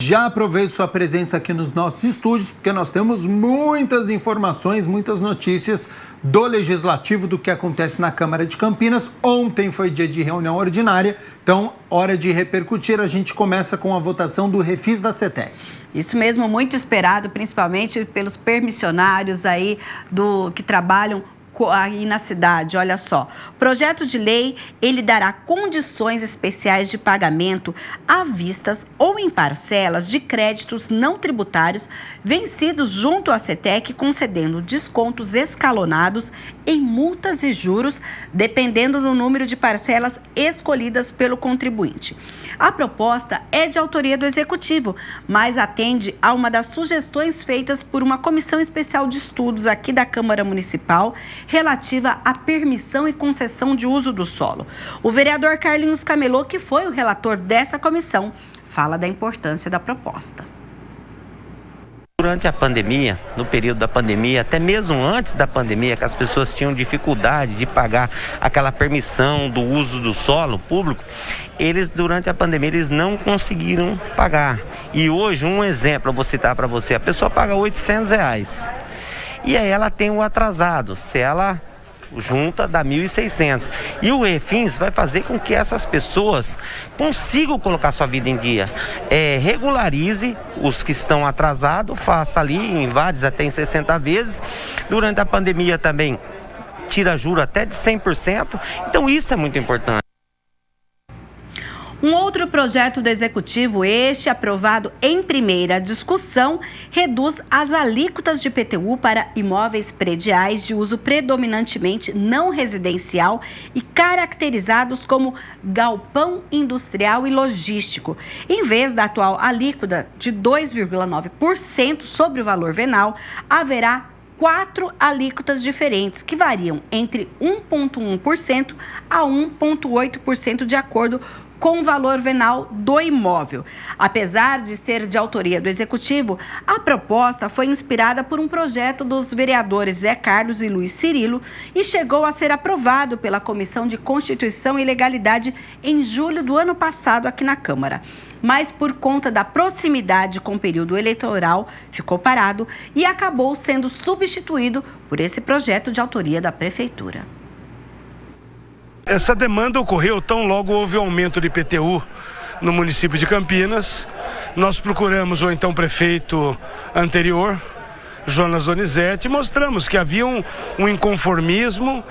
Já aproveito sua presença aqui nos nossos estúdios, porque nós temos muitas informações, muitas notícias do Legislativo, do que acontece na Câmara de Campinas. Ontem foi dia de reunião ordinária, então hora de repercutir. A gente começa com a votação do refis da CETEC. Isso mesmo, muito esperado, principalmente pelos permissionários aí que trabalham aí na cidade. Olha só, o projeto de lei, ele dará condições especiais de pagamento à vistas ou em parcelas de créditos não tributários vencidos junto à CETEC, concedendo descontos escalonados em multas e juros, dependendo do número de parcelas escolhidas pelo contribuinte. A proposta é de autoria do Executivo, mas atende a uma das sugestões feitas por uma comissão especial de estudos aqui da Câmara Municipal, relativa à permissão e concessão de uso do solo. O vereador Carlinhos Camelô, que foi o relator dessa comissão, fala da importância da proposta. Durante a pandemia, no período da pandemia, até mesmo antes da pandemia, que as pessoas tinham dificuldade de pagar aquela permissão do uso do solo público, durante a pandemia, eles não conseguiram pagar. E hoje, um exemplo, eu vou citar para você, a pessoa paga R$800. E aí ela tem o atrasado, se ela junta dá 1.600. E o refins vai fazer com que essas pessoas consigam colocar sua vida em dia. Regularize os que estão atrasados, faça ali em vários, até em 60 vezes. Durante a pandemia também tira juro até de 100%. Então isso é muito importante. Um outro projeto do Executivo, este aprovado em primeira discussão, reduz as alíquotas de IPTU para imóveis prediais de uso predominantemente não residencial e caracterizados como galpão industrial e logístico. Em vez da atual alíquota de 2,9% sobre o valor venal, haverá 4 alíquotas diferentes, que variam entre 1,1% a 1,8% de acordo com o valor venal do imóvel. Apesar de ser de autoria do Executivo, a proposta foi inspirada por um projeto dos vereadores Zé Carlos e Luiz Cirilo e chegou a ser aprovado pela Comissão de Constituição e Legalidade em julho do ano passado aqui na Câmara. Mas por conta da proximidade com o período eleitoral, ficou parado e acabou sendo substituído por esse projeto de autoria da Prefeitura. Essa demanda ocorreu tão logo houve aumento de IPTU no município de Campinas. Nós procuramos o então prefeito anterior, Jonas Donizete, e mostramos que havia um inconformismo,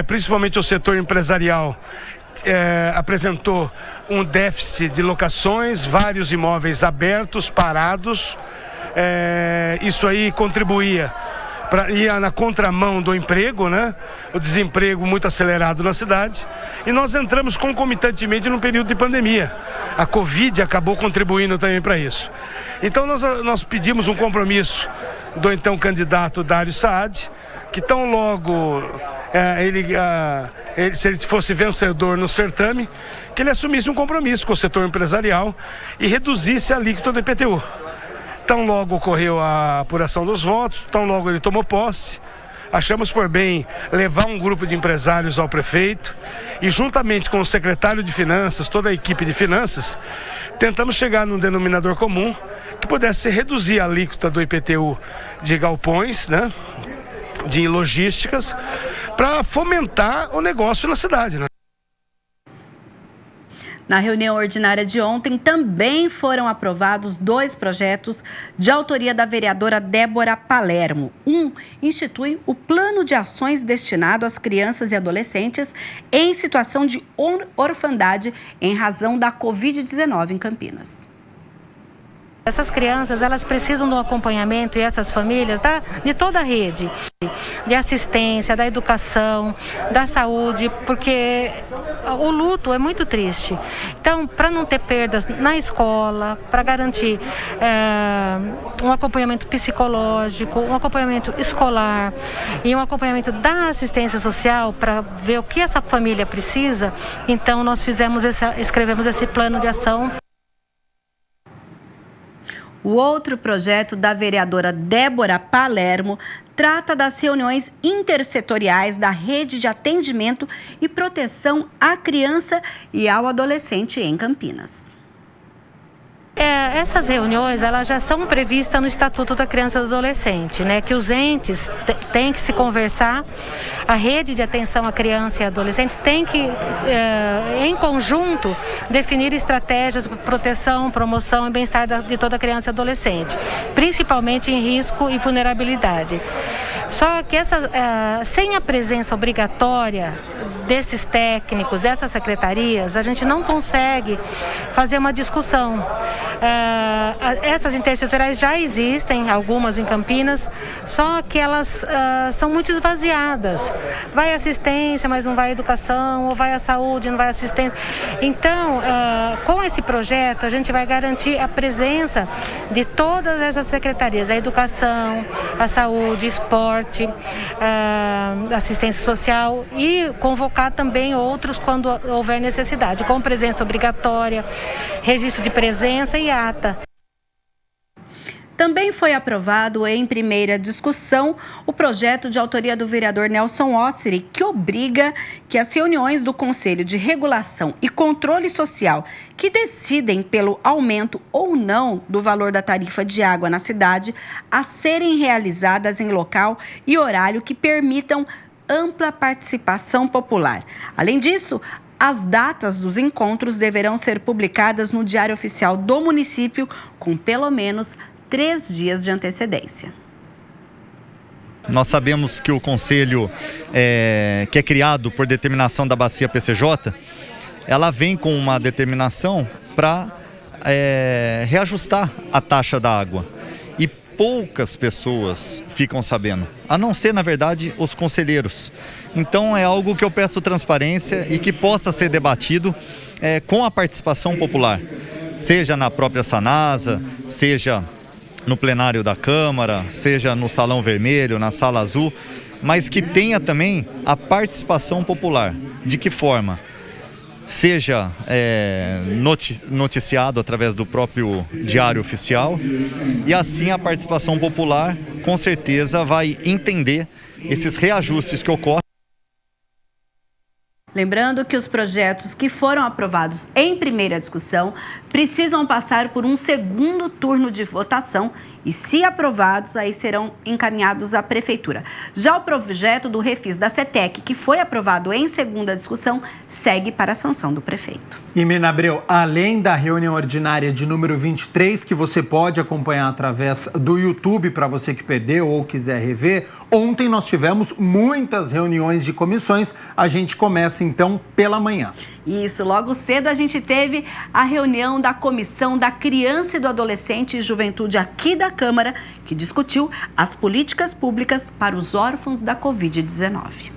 principalmente o setor empresarial apresentou um déficit de locações, vários imóveis abertos, parados. Isso aí contribuía ia na contramão do emprego, né? O desemprego muito acelerado na cidade. E nós entramos concomitantemente num período de pandemia. A Covid acabou contribuindo também para isso. Então nós pedimos um compromisso do então candidato Dário Saad, que tão logo se ele fosse vencedor no certame, que ele assumisse um compromisso com o setor empresarial e reduzisse a alíquota do IPTU. Tão logo ocorreu a apuração dos votos, tão logo ele tomou posse, achamos por bem levar um grupo de empresários ao prefeito e juntamente com o secretário de Finanças, toda a equipe de Finanças, tentamos chegar num denominador comum que pudesse reduzir a alíquota do IPTU de galpões, né, de logísticas, para fomentar o negócio na cidade, né? Na reunião ordinária de ontem, também foram aprovados 2 projetos de autoria da vereadora Débora Palermo. Um institui o plano de ações destinado às crianças e adolescentes em situação de orfandade em razão da Covid-19 em Campinas. Essas crianças, elas precisam do acompanhamento, e essas famílias de toda a rede, de assistência, da educação, da saúde, porque o luto é muito triste. Então, para não ter perdas na escola, para garantir um acompanhamento psicológico, um acompanhamento escolar e um acompanhamento da assistência social para ver o que essa família precisa, então nós escrevemos esse plano de ação. O outro projeto da vereadora Débora Palermo trata das reuniões intersetoriais da rede de atendimento e proteção à criança e ao adolescente em Campinas. Essas reuniões, elas já são previstas no Estatuto da Criança e do Adolescente, né? Que os entes têm que se conversar, a rede de atenção à criança e adolescente tem que, em conjunto, definir estratégias de proteção, promoção e bem-estar de toda criança e adolescente, principalmente em risco e vulnerabilidade. Só que sem a presença obrigatória desses técnicos, dessas secretarias, a gente não consegue fazer uma discussão. Essas intersetoriais já existem, algumas em Campinas, só que elas são muito esvaziadas. Vai assistência, mas não vai educação, ou vai a saúde, não vai assistência. Então, com esse projeto, a gente vai garantir a presença de todas essas secretarias, a educação, a saúde, esporte, assistência social e convocar também outros quando houver necessidade, com presença obrigatória, registro de presença e ata. Também foi aprovado em primeira discussão o projeto de autoria do vereador Nelson Osseri, que obriga que as reuniões do Conselho de Regulação e Controle Social, que decidem pelo aumento ou não do valor da tarifa de água na cidade, a serem realizadas em local e horário que permitam ampla participação popular. Além disso, as datas dos encontros deverão ser publicadas no Diário Oficial do município com pelo menos 3 dias de antecedência. Nós sabemos que o conselho, que é criado por determinação da Bacia PCJ, ela vem com uma determinação para reajustar a taxa da água. E poucas pessoas ficam sabendo, a não ser, na verdade, os conselheiros. Então é algo que eu peço transparência e que possa ser debatido com a participação popular, seja na própria Sanasa, seja no plenário da Câmara, seja no Salão Vermelho, na Sala Azul, mas que tenha também a participação popular. De que forma? Seja noticiado através do próprio Diário Oficial, e assim a participação popular com certeza vai entender esses reajustes que ocorrem. Lembrando que os projetos que foram aprovados em primeira discussão precisam passar por um segundo turno de votação e, se aprovados, aí serão encaminhados à Prefeitura. Já o projeto do refis da CETEC, que foi aprovado em segunda discussão, segue para a sanção do prefeito. E, Mina Abreu, além da reunião ordinária de número 23, que você pode acompanhar através do YouTube para você que perdeu ou quiser rever, ontem nós tivemos muitas reuniões de comissões. A gente começa, então, pela manhã. Isso, logo cedo a gente teve a reunião da Comissão da Criança e do Adolescente e Juventude aqui da Câmara, que discutiu as políticas públicas para os órfãos da Covid-19.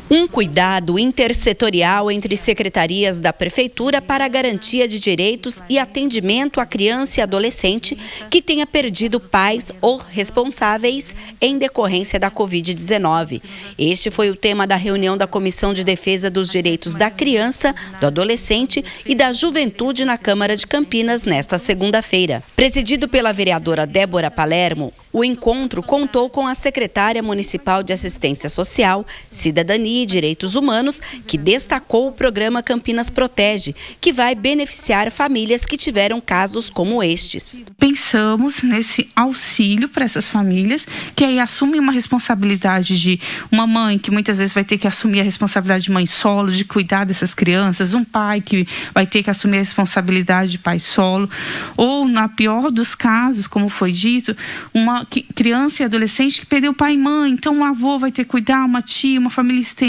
Um cuidado intersetorial entre secretarias da Prefeitura para a garantia de direitos e atendimento à criança e adolescente que tenha perdido pais ou responsáveis em decorrência da Covid-19. Este foi o tema da reunião da Comissão de Defesa dos Direitos da Criança, do Adolescente e da Juventude na Câmara de Campinas nesta segunda-feira. Presidido pela vereadora Débora Palermo, o encontro contou com a secretária municipal de Assistência Social, Cidadania e Direitos Humanos, que destacou o programa Campinas Protege, que vai beneficiar famílias que tiveram casos como estes. Pensamos nesse auxílio para essas famílias, que aí assumem uma responsabilidade de uma mãe, que muitas vezes vai ter que assumir a responsabilidade de mãe solo, de cuidar dessas crianças, um pai que vai ter que assumir a responsabilidade de pai solo, ou, na pior dos casos, como foi dito, uma criança e adolescente que perdeu pai e mãe, então um avô vai ter que cuidar, uma tia, uma família extensa.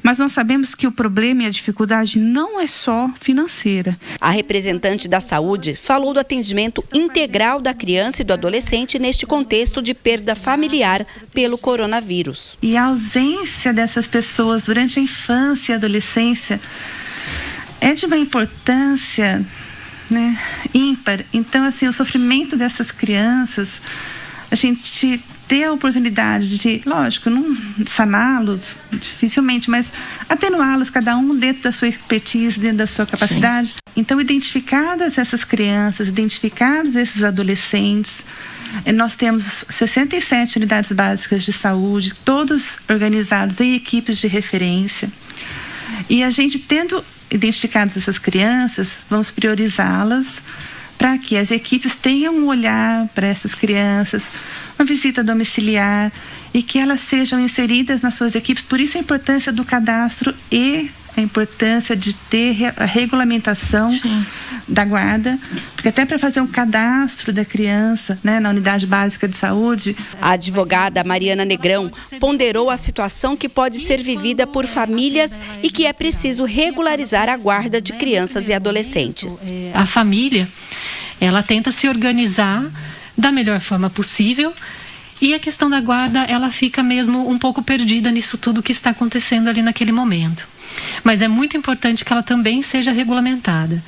Mas nós sabemos que o problema e a dificuldade não é só financeira. A representante da saúde falou do atendimento integral da criança e do adolescente neste contexto de perda familiar pelo coronavírus. E a ausência dessas pessoas durante a infância e adolescência é de uma importância, ímpar. Então, assim, o sofrimento dessas crianças, a gente ter a oportunidade de, lógico, não saná-los dificilmente, mas atenuá-los, cada um dentro da sua expertise, dentro da sua capacidade. Sim. Então, identificadas essas crianças, identificados esses adolescentes, nós temos 67 unidades básicas de saúde, todos organizados em equipes de referência. E a gente tendo identificadas essas crianças, vamos priorizá-las para que as equipes tenham um olhar para essas crianças, uma visita domiciliar e que elas sejam inseridas nas suas equipes. Por isso a importância do cadastro e a importância de ter a regulamentação da guarda, porque até para fazer um cadastro da criança, né, na unidade básica de saúde. A advogada Mariana Negrão ponderou a situação que pode ser vivida por famílias e que é preciso regularizar a guarda de crianças e adolescentes. A família, ela tenta se organizar da melhor forma possível. E a questão da guarda, ela fica mesmo um pouco perdida nisso tudo que está acontecendo ali naquele momento. Mas é muito importante que ela também seja regulamentada.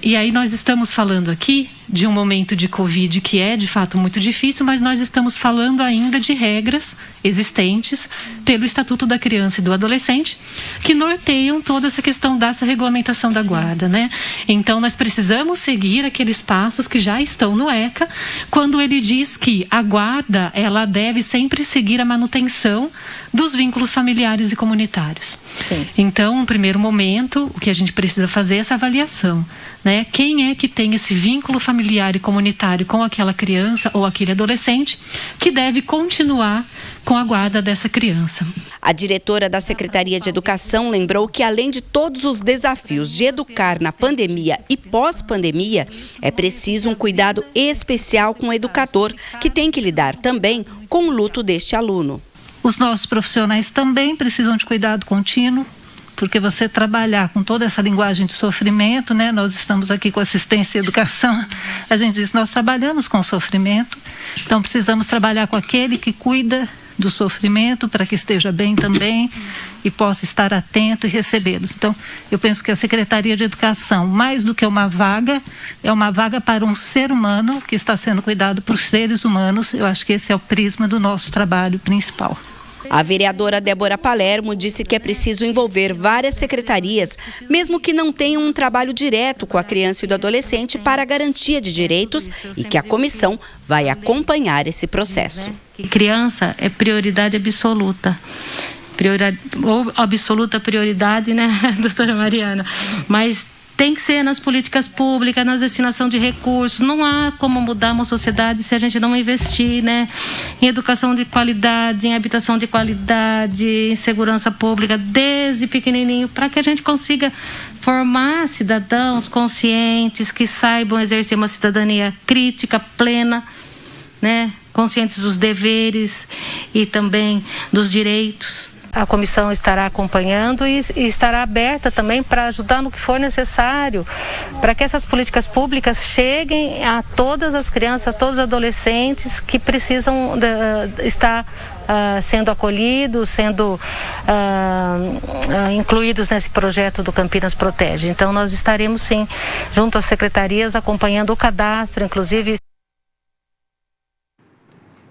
E aí nós estamos falando aqui de um momento de Covid que é de fato muito difícil, mas nós estamos falando ainda de regras existentes pelo Estatuto da Criança e do Adolescente que norteiam toda essa questão dessa regulamentação da guarda, né? Então nós precisamos seguir aqueles passos que já estão no ECA, quando ele diz que a guarda, ela deve sempre seguir a manutenção dos vínculos familiares e comunitários. Então, no primeiro momento, o que a gente precisa fazer é essa avaliação, né? Quem é que tem esse vínculo familiar e comunitário com aquela criança ou aquele adolescente que deve continuar com a guarda dessa criança. A diretora da Secretaria de Educação lembrou que, além de todos os desafios de educar na pandemia e pós-pandemia, é preciso um cuidado especial com o educador, que tem que lidar também com o luto deste aluno. Os nossos profissionais também precisam de cuidado contínuo, porque você trabalhar com toda essa linguagem de sofrimento, né? Nós estamos aqui com assistência e educação, a gente diz, nós trabalhamos com sofrimento, então precisamos trabalhar com aquele que cuida do sofrimento para que esteja bem também e possa estar atento e recebê-los. Então, eu penso que a Secretaria de Educação, mais do que uma vaga, é uma vaga para um ser humano que está sendo cuidado por seres humanos. Eu acho que esse é o prisma do nosso trabalho principal. A vereadora Débora Palermo disse que é preciso envolver várias secretarias, mesmo que não tenham um trabalho direto com a criança e do adolescente, para a garantia de direitos, e que a comissão vai acompanhar esse processo. Criança é prioridade absoluta. Ou absoluta prioridade, né, doutora Mariana? Mas tem que ser nas políticas públicas, na destinação de recursos. Não há como mudar uma sociedade se a gente não investir, né, em educação de qualidade, em habitação de qualidade, em segurança pública, desde pequenininho, para que a gente consiga formar cidadãos conscientes, que saibam exercer uma cidadania crítica, plena, né, conscientes dos deveres e também dos direitos. A comissão estará acompanhando e estará aberta também para ajudar no que for necessário, para que essas políticas públicas cheguem a todas as crianças, a todos os adolescentes que precisam estar sendo acolhidos, sendo incluídos nesse projeto do Campinas Protege. Então nós estaremos sim, junto às secretarias, acompanhando o cadastro, inclusive.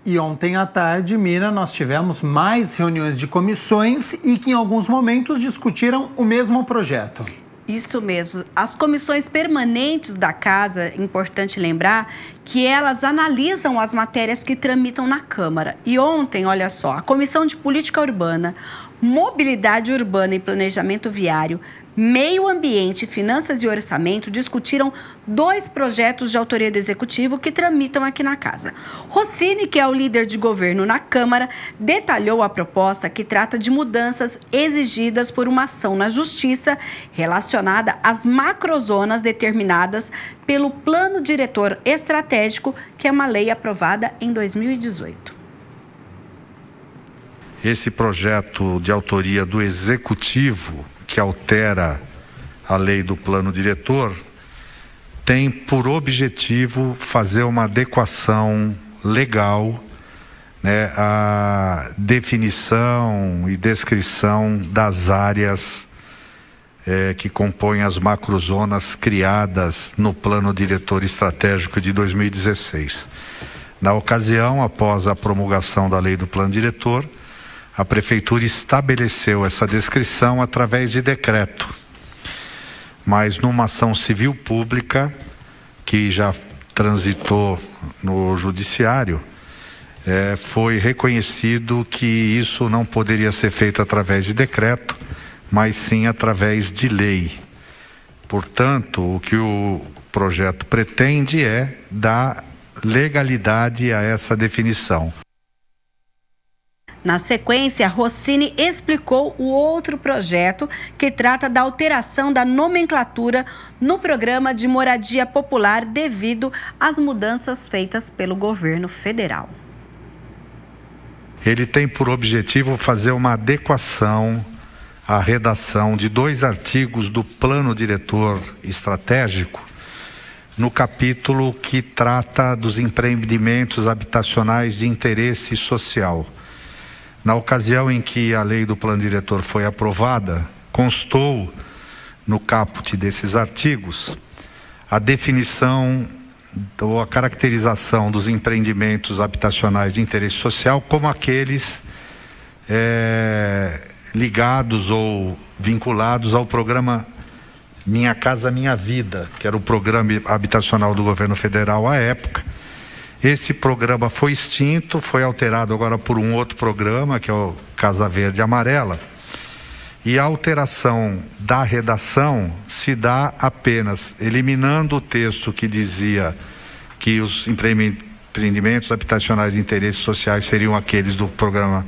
E ontem à tarde, Mira, nós tivemos mais reuniões de comissões e que em alguns momentos discutiram o mesmo projeto. Isso mesmo. As comissões permanentes da casa, é importante lembrar que elas analisam as matérias que tramitam na Câmara. E ontem, olha só, a Comissão de Política Urbana, Mobilidade Urbana e Planejamento Viário, Meio Ambiente, Finanças e Orçamento discutiram 2 projetos de autoria do Executivo que tramitam aqui na casa. Rossini, que é o líder de governo na Câmara, detalhou a proposta que trata de mudanças exigidas por uma ação na Justiça relacionada às macrozonas determinadas pelo Plano Diretor Estratégico, que é uma lei aprovada em 2018. Esse projeto de autoria do Executivo, que altera a lei do plano diretor, tem por objetivo fazer uma adequação legal, né, à definição e descrição das áreas que compõem as macrozonas criadas no plano diretor estratégico de 2016. Na ocasião, após a promulgação da lei do plano diretor, a Prefeitura estabeleceu essa descrição através de decreto. Mas numa ação civil pública, que já transitou no Judiciário, foi reconhecido que isso não poderia ser feito através de decreto, mas sim através de lei. Portanto, o que o projeto pretende é dar legalidade a essa definição. Na sequência, Rossini explicou o outro projeto que trata da alteração da nomenclatura no programa de moradia popular devido às mudanças feitas pelo governo federal. Ele tem por objetivo fazer uma adequação à redação de 2 artigos do Plano Diretor Estratégico no capítulo que trata dos empreendimentos habitacionais de interesse social. Na ocasião em que a lei do Plano Diretor foi aprovada, constou no caput desses artigos a definição ou a caracterização dos empreendimentos habitacionais de interesse social como aqueles ligados ou vinculados ao programa Minha Casa Minha Vida, que era o programa habitacional do governo federal à época. Esse programa foi extinto, foi alterado agora por um outro programa, que é o Casa Verde e Amarela. E a alteração da redação se dá apenas eliminando o texto que dizia que os empreendimentos habitacionais de interesses sociais seriam aqueles do programa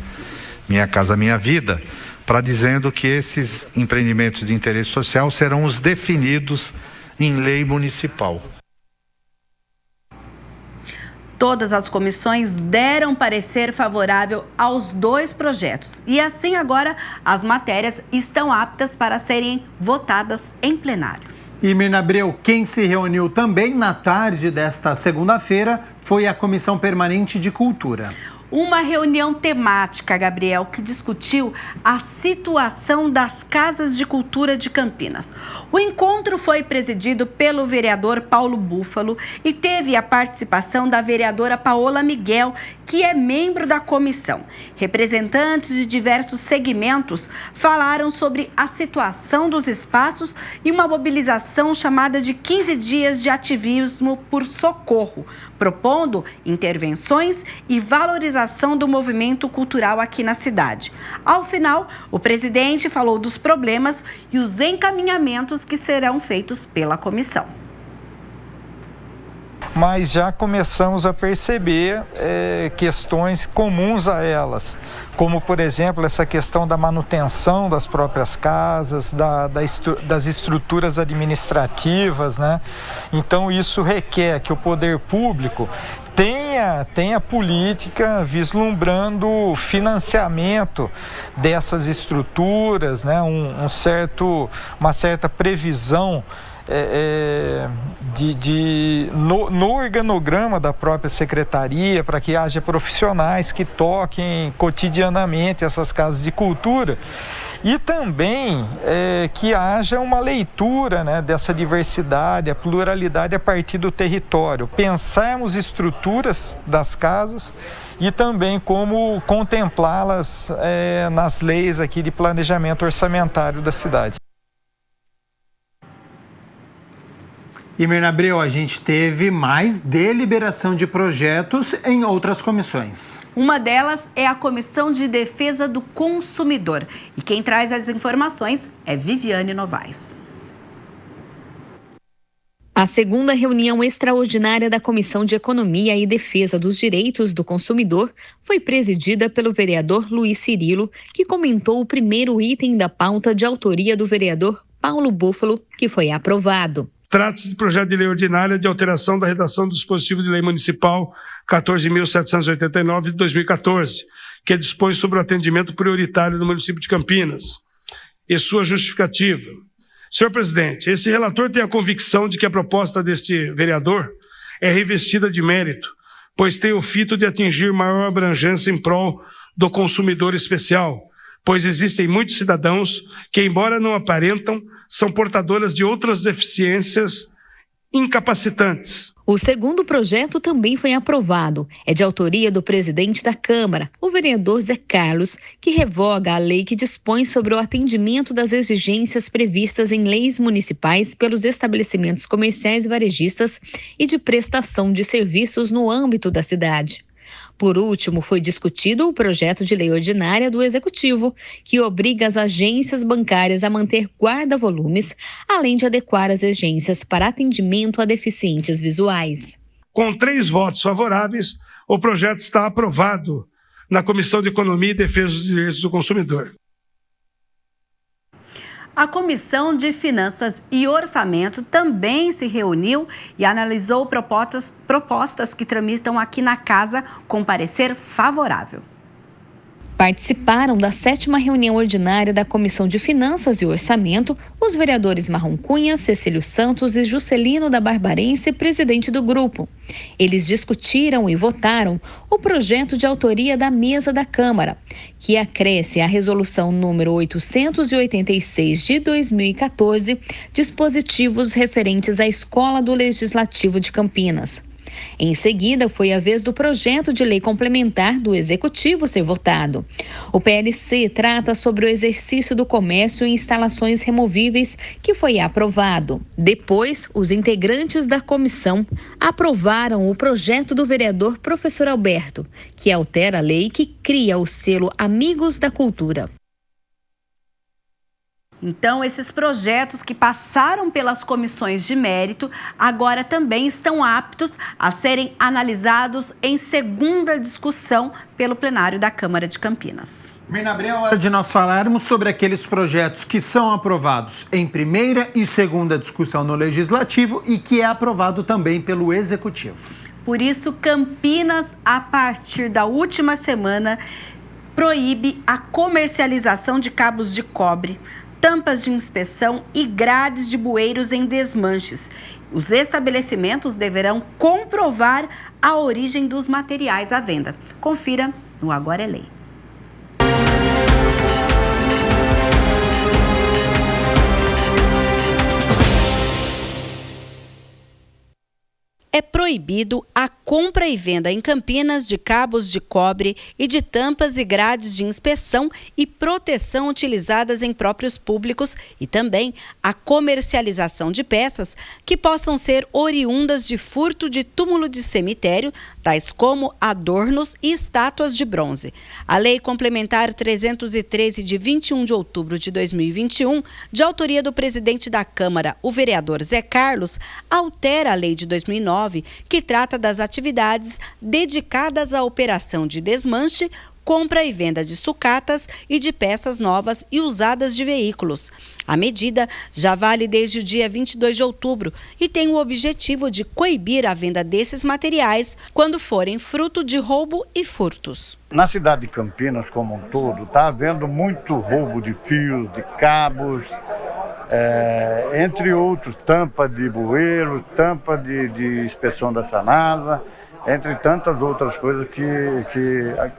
Minha Casa Minha Vida, para dizendo que esses empreendimentos de interesse social serão os definidos em lei municipal. Todas as comissões deram parecer favorável aos 2 projetos e assim agora as matérias estão aptas para serem votadas em plenário. E Mirna Abreu, quem se reuniu também na tarde desta segunda-feira foi a Comissão Permanente de Cultura. Uma reunião temática, Gabriel, que discutiu a situação das casas de cultura de Campinas. O encontro foi presidido pelo vereador Paulo Búfalo e teve a participação da vereadora Paola Miguel, que é membro da comissão. Representantes de diversos segmentos falaram sobre a situação dos espaços e uma mobilização chamada de 15 dias de ativismo por socorro, propondo intervenções e valorização do movimento cultural aqui na cidade. Ao final, o presidente falou dos problemas e os encaminhamentos que serão feitos pela comissão. Mas já começamos a perceber questões comuns a elas, como, por exemplo, essa questão da manutenção das próprias casas, das estruturas administrativas, né? Então, isso requer que o poder público tenha política vislumbrando financiamento dessas estruturas, né? Uma certa previsão no organograma da própria secretaria, para que haja profissionais que toquem cotidianamente essas casas de cultura e também que haja uma leitura, né, dessa diversidade, a pluralidade a partir do território, pensarmos estruturas das casas e também como contemplá-las nas leis aqui de planejamento orçamentário da cidade. E Mirna Abreu, a gente teve mais deliberação de projetos em outras comissões. Uma delas é a Comissão de Defesa do Consumidor. E quem traz as informações é Viviane Novaes. A segunda reunião extraordinária da Comissão de Economia e Defesa dos Direitos do Consumidor foi presidida pelo vereador Luiz Cirilo, que comentou o primeiro item da pauta de autoria do vereador Paulo Búfalo, que foi aprovado. Trata-se de projeto de lei ordinária de alteração da redação do dispositivo de lei municipal 14.789 de 2014, que dispõe sobre o atendimento prioritário do município de Campinas. E sua justificativa. Senhor presidente, este relator tem a convicção de que a proposta deste vereador é revestida de mérito, pois tem o fito de atingir maior abrangência em prol do consumidor especial, pois existem muitos cidadãos que, embora não aparentam, são portadoras de outras deficiências incapacitantes. O segundo projeto também foi aprovado. É de autoria do presidente da Câmara, o vereador Zé Carlos, que revoga a lei que dispõe sobre o atendimento das exigências previstas em leis municipais pelos estabelecimentos comerciais varejistas e de prestação de serviços no âmbito da cidade. Por último, foi discutido o projeto de lei ordinária do Executivo, que obriga as agências bancárias a manter guarda-volumes, além de adequar as agências para atendimento a deficientes visuais. Com 3 votos favoráveis, o projeto está aprovado na Comissão de Economia e Defesa dos Direitos do Consumidor. A Comissão de Finanças e Orçamento também se reuniu e analisou propostas que tramitam aqui na Casa com parecer favorável. Participaram da 7ª reunião ordinária da Comissão de Finanças e Orçamento os vereadores Marrom Cunha, Cecílio Santos e Juscelino da Barbarense, presidente do grupo. Eles discutiram e votaram o projeto de autoria da mesa da Câmara, que acresce à Resolução número 886 de 2014, dispositivos referentes à Escola do Legislativo de Campinas. Em seguida, foi a vez do projeto de lei complementar do Executivo ser votado. O PLC trata sobre o exercício do comércio em instalações removíveis, que foi aprovado. Depois, os integrantes da comissão aprovaram o projeto do vereador Professor Alberto, que altera a lei que cria o selo Amigos da Cultura. Então, esses projetos que passaram pelas comissões de mérito agora também estão aptos a serem analisados em segunda discussão pelo plenário da Câmara de Campinas. Mirna Abreu, é hora de nós falarmos sobre aqueles projetos que são aprovados em primeira e segunda discussão no Legislativo e que é aprovado também pelo Executivo. Por isso, Campinas, a partir da última semana, proíbe a comercialização de cabos de cobre, tampas de inspeção e grades de bueiros em desmanches. Os estabelecimentos deverão comprovar a origem dos materiais à venda. Confira no Agora é Lei. É proibido a compra e venda em Campinas de cabos de cobre e de tampas e grades de inspeção e proteção utilizadas em próprios públicos e também a comercialização de peças que possam ser oriundas de furto de túmulo de cemitério, tais como adornos e estátuas de bronze. A Lei Complementar 313 de 21 de outubro de 2021, de autoria do presidente da Câmara, o vereador Zé Carlos, altera a Lei de 2009, que trata das atividades dedicadas à operação de desmanche, compra e venda de sucatas e de peças novas e usadas de veículos. A medida já vale desde o dia 22 de outubro e tem o objetivo de coibir a venda desses materiais quando forem fruto de roubo e furtos. Na cidade de Campinas, como um todo, está havendo muito roubo de fios, de cabos, entre outros, tampa de bueiro, tampa de inspeção da Sanasa, entre tantas outras coisas que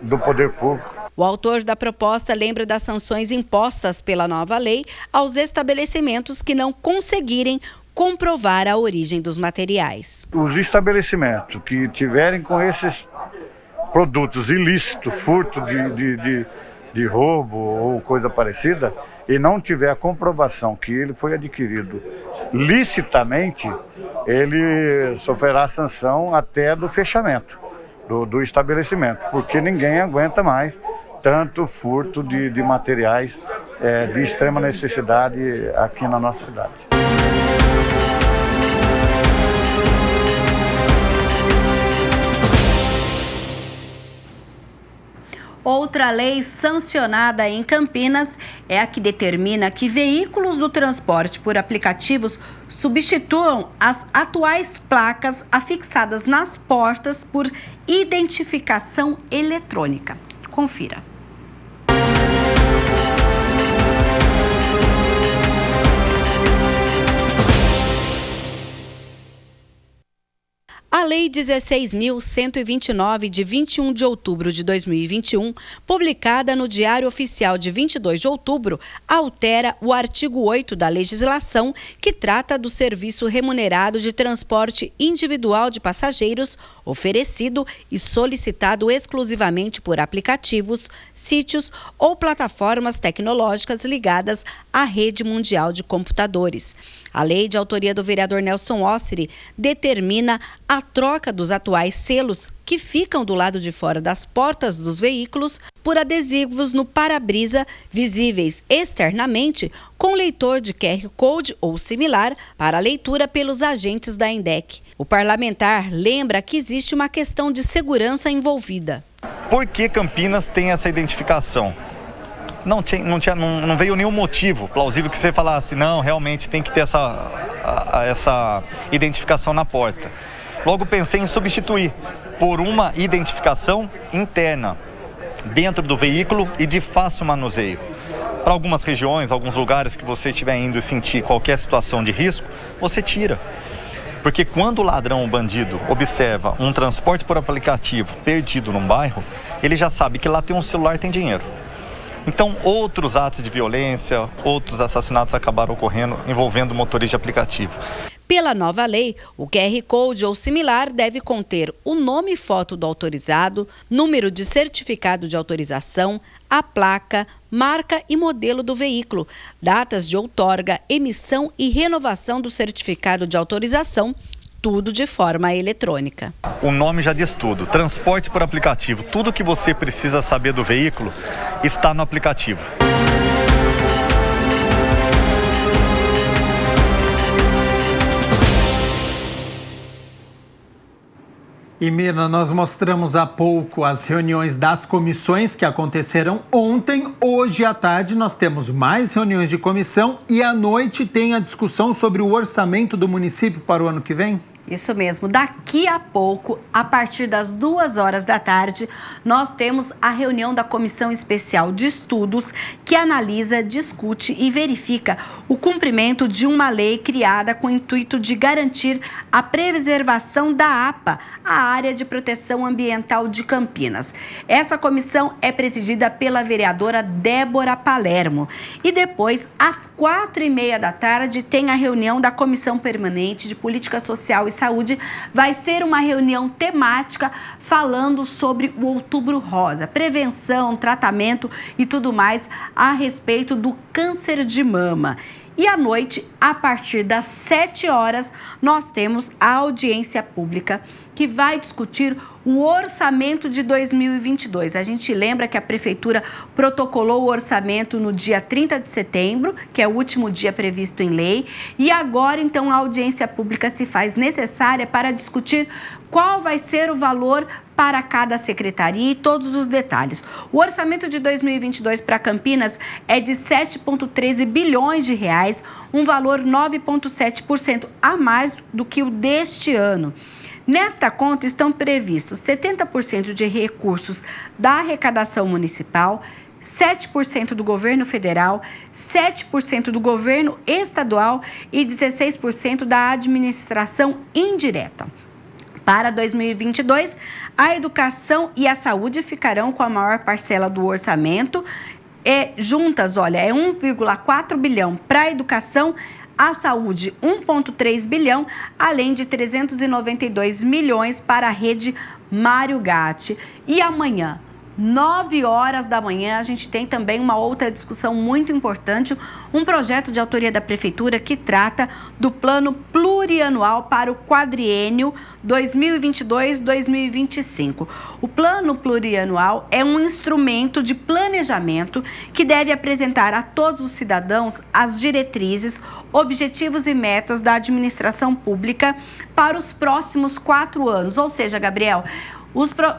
do poder público. O autor da proposta lembra das sanções impostas pela nova lei aos estabelecimentos que não conseguirem comprovar a origem dos materiais. Os estabelecimentos que tiverem com esses produtos ilícitos, furto de roubo ou coisa parecida, e não tiver a comprovação que ele foi adquirido licitamente, ele sofrerá sanção até do fechamento do estabelecimento, porque ninguém aguenta mais tanto furto de materiais de extrema necessidade aqui na nossa cidade. Outra lei sancionada em Campinas é a que determina que veículos do transporte por aplicativos substituam as atuais placas afixadas nas portas por identificação eletrônica. Confira. A Lei 16.129, de 21 de outubro de 2021, publicada no Diário Oficial de 22 de outubro, altera o artigo 8 da legislação que trata do serviço remunerado de transporte individual de passageiros oferecido e solicitado exclusivamente por aplicativos, sítios ou plataformas tecnológicas ligadas à rede mundial de computadores. A lei, de autoria do vereador Nelson Ossiri, determina a troca dos atuais selos que ficam do lado de fora das portas dos veículos por adesivos no para-brisa visíveis externamente com leitor de QR Code ou similar para leitura pelos agentes da INDEC. O parlamentar lembra que existe uma questão de segurança envolvida. Por que Campinas tem essa identificação? Não veio nenhum motivo plausível que você falasse, não, realmente tem que ter essa identificação na porta. Logo pensei em substituir por uma identificação interna, dentro do veículo e de fácil manuseio. Para algumas regiões, alguns lugares que você estiver indo e sentir qualquer situação de risco, você tira. Porque quando o ladrão, o bandido, observa um transporte por aplicativo perdido num bairro, ele já sabe que lá tem um celular e tem dinheiro. Então, outros atos de violência, outros assassinatos acabaram ocorrendo envolvendo motorista de aplicativo. Pela nova lei, o QR Code ou similar deve conter o nome e foto do autorizado, número de certificado de autorização, a placa, marca e modelo do veículo, datas de outorga, emissão e renovação do certificado de autorização, tudo de forma eletrônica. O nome já diz tudo, transporte por aplicativo. Tudo que você precisa saber do veículo está no aplicativo. E Mirna, nós mostramos há pouco as reuniões das comissões que aconteceram ontem. Hoje à tarde nós temos mais reuniões de comissão e à noite tem a discussão sobre o orçamento do município para o ano que vem? Isso mesmo. Daqui a pouco, a partir das 2h da tarde, nós temos a reunião da Comissão Especial de Estudos que analisa, discute e verifica o cumprimento de uma lei criada com o intuito de garantir a preservação da APA, a Área de Proteção Ambiental de Campinas. Essa comissão é presidida pela vereadora Débora Palermo. E depois, às 4h30 da tarde, tem a reunião da Comissão Permanente de Política Social e Saúde. Vai ser uma reunião temática falando sobre o Outubro Rosa, prevenção, tratamento e tudo mais a respeito do câncer de mama. E à noite, a partir das 7h, nós temos a audiência pública que vai discutir o orçamento de 2022. A gente lembra que a Prefeitura protocolou o orçamento no dia 30 de setembro, que é o último dia previsto em lei, e agora, então, a audiência pública se faz necessária para discutir qual vai ser o valor para cada secretaria e todos os detalhes. O orçamento de 2022 para Campinas é de 7,13 bilhões de reais, um valor 9,7% a mais do que o deste ano. Nesta conta estão previstos 70% de recursos da arrecadação municipal, 7% do governo federal, 7% do governo estadual e 16% da administração indireta. Para 2022, a educação e a saúde ficarão com a maior parcela do orçamento. Juntas, é 1,4 bilhão para a educação, a saúde 1,3 bilhão, além de 392 milhões para a rede Mário Gatti. E amanhã, 9h da manhã, a gente tem também uma outra discussão muito importante, um projeto de autoria da Prefeitura que trata do plano plurianual para o quadriênio 2022-2025. O plano plurianual é um instrumento de planejamento que deve apresentar a todos os cidadãos as diretrizes, objetivos e metas da administração pública para os próximos 4 anos. Ou seja, Gabriel,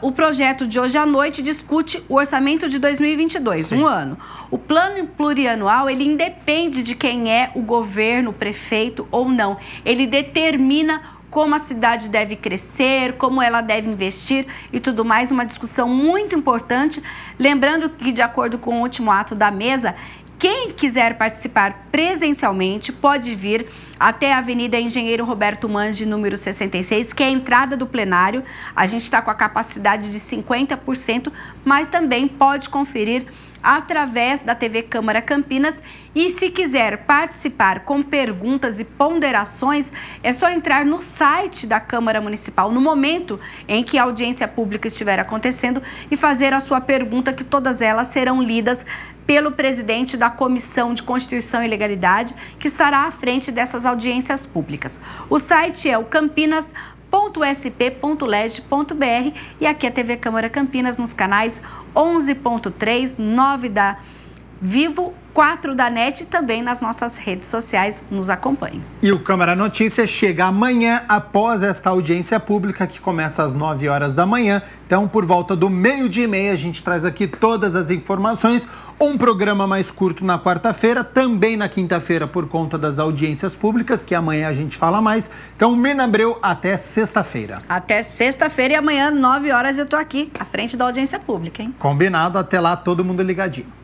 o projeto de hoje à noite discute o orçamento de 2022, Sim. Um ano. O plano plurianual, ele independe de quem é o governo, o prefeito ou não. Ele determina como a cidade deve crescer, como ela deve investir e tudo mais. Uma discussão muito importante. Lembrando que, de acordo com o último ato da mesa, quem quiser participar presencialmente pode vir até a Avenida Engenheiro Roberto Mangi, número 66, que é a entrada do plenário. A gente está com a capacidade de 50%, mas também pode conferir através da TV Câmara Campinas. E se quiser participar com perguntas e ponderações, é só entrar no site da Câmara Municipal no momento em que a audiência pública estiver acontecendo e fazer a sua pergunta, que todas elas serão lidas pelo presidente da Comissão de Constituição e Legalidade, que estará à frente dessas audiências públicas. O site é o campinas.gov.br. câmara.sp.leg.br e aqui a TV Câmara Campinas nos canais 11.3, 9 da Vivo, 4 da NET e também nas nossas redes sociais. Nos acompanhe. E o Câmara Notícias chega amanhã após esta audiência pública que começa às 9 horas da manhã. Então, por volta do 12:30, a gente traz aqui todas as informações. Um programa mais curto na quarta-feira, também na quinta-feira por conta das audiências públicas, que amanhã a gente fala mais. Então, Mirna Abreu, até sexta-feira. Até sexta-feira e amanhã, 9 horas, eu tô aqui, à frente da audiência pública, hein? Combinado, até lá, todo mundo ligadinho.